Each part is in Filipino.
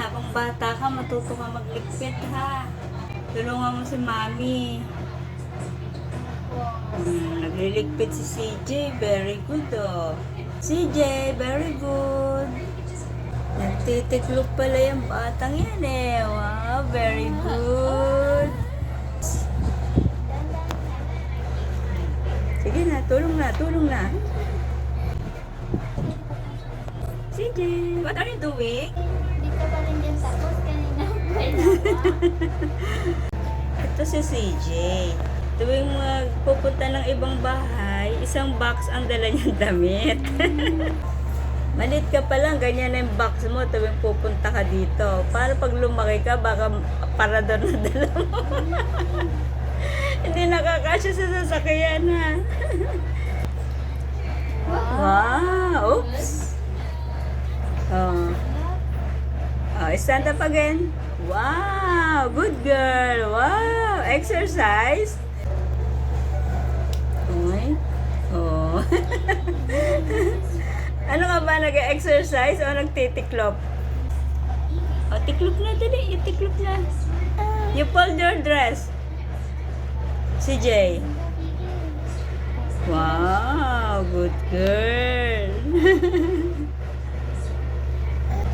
habang bata ka, matuto ka magligpit ha. Tulungan mo si Mami. Nagliligpit si CJ. Very good oh. CJ, very good. Nagtitiklop pala yung batang yan eh. Wow, very good. Sige na, tulong na, tulong na. CJ, what are you doing? Dito pa rin dyan tapos kanina. Ito si CJ. Tuwing magpupunta ng ibang bahay, isang box ang dala niyang damit. Malit ka pa lang, ganyan na yung box mo tuwing pupunta ka dito. Para pag lumaki ka, baka parador na dala mo. Hindi nakakasya sa sasakyan ha. Wow! Oops! Oh. Oh, stand up again. Wow! Good girl! Wow! Exercise! Okay. Oh. Ano nga ba? Nag-exercise o nagtitiklop? O, tiklop na dali. Tiklop na. You fold your dress. CJ. Wow! Good girl!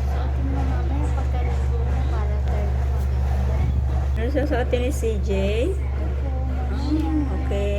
Suotin mo mamaya pagkaligo mo para tayo maganda. Ano susuotin ni CJ? Opo, mamaya. Okay.